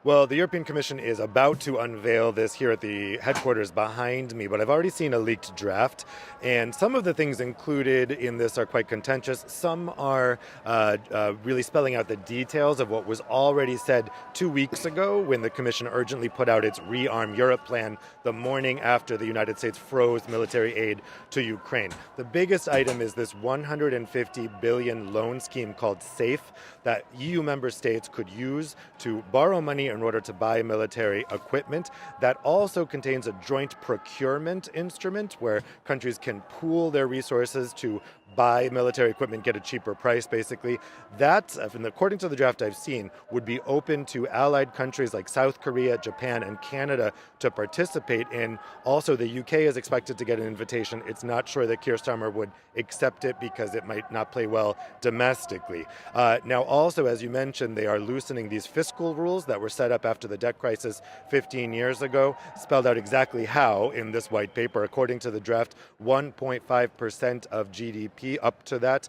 Well, the European Commission is about to unveil this here at the headquarters behind me, but I've already seen a leaked draft, and some of the things included in this are quite contentious. Some are really spelling out the details of what was already said 2 weeks ago when the Commission urgently put out its Rearm Europe plan the morning after the United States froze military aid to Ukraine. The biggest item is this 150 billion loan scheme called SAFE that EU member states could use to borrow money in order to buy military equipment. That also contains a joint procurement instrument where countries can pool their resources to buy military equipment, get a cheaper price, basically. That, according to the draft I've seen, would be open to allied countries like South Korea, Japan, and Canada to participate in. Also, the UK is expected to get an invitation. It's not sure that Keir Starmer would accept it because it might not play well domestically. Now, also, as you mentioned, they are loosening these fiscal rules that were set up after the debt crisis 15 years ago, spelled out exactly how in this white paper. According to the draft, 1.5% of GDP up to that,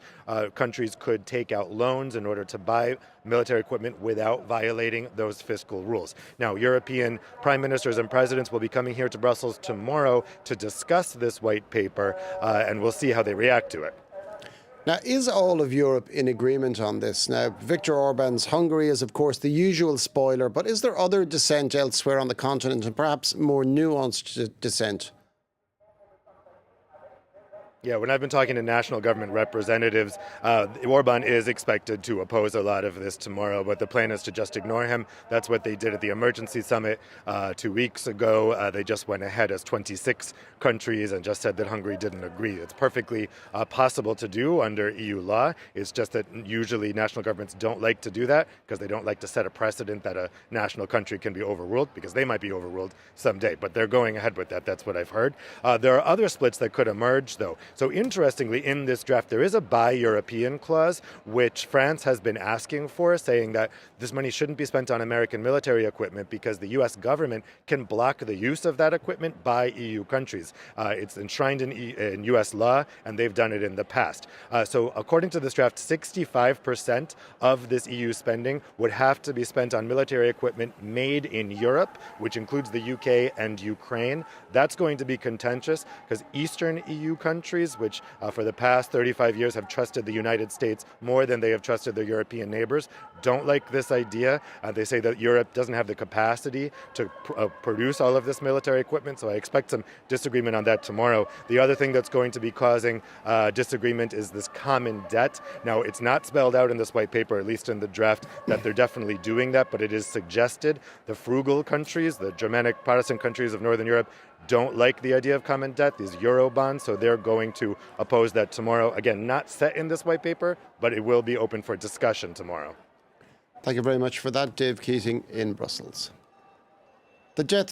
countries could take out loans in order to buy military equipment without violating those fiscal rules. Now, European prime ministers and presidents will be coming here to Brussels tomorrow to discuss this white paper, and we'll see how they react to it. Now, is all of Europe in agreement on this? Now, Viktor Orban's Hungary is, of course, the usual spoiler, but is there other dissent elsewhere on the continent and perhaps more nuanced dissent? Yeah, when I've been talking to national government representatives, Orban is expected to oppose a lot of this tomorrow, but the plan is to just ignore him. That's what they did at the emergency summit 2 weeks ago. They just went ahead as 26 countries and just said that Hungary didn't agree. It's perfectly possible to do under EU law. It's just that usually national governments don't like to do that because they don't like to set a precedent that a national country can be overruled, because they might be overruled someday. But they're going ahead with that. That's what I've heard. There are other splits that could emerge, though. So interestingly, in this draft, there is a Buy European clause, which France has been asking for, saying that this money shouldn't be spent on American military equipment because the U.S. government can block the use of that equipment by EU countries. It's enshrined in U.S. law, and they've done it in the past. So according to this draft, 65% of this EU spending would have to be spent on military equipment made in Europe, which includes the UK and Ukraine. That's going to be contentious because Eastern EU countries, which for the past 35 years have trusted the United States more than they have trusted their European neighbors, don't like this idea. They say that Europe doesn't have the capacity to produce all of this military equipment, so I expect some disagreement on that tomorrow. The other thing that's going to be causing disagreement is this common debt. Now, it's not spelled out in this white paper, at least in the draft, that they're definitely doing that, but it is suggested. The frugal countries, the Germanic Protestant countries of Northern Europe, don't like the idea of common debt, these Euro bonds, so they're going to oppose that tomorrow. Again, not set in this white paper, but it will be open for discussion tomorrow. Thank you very much for that, Dave Keating in Brussels. The jet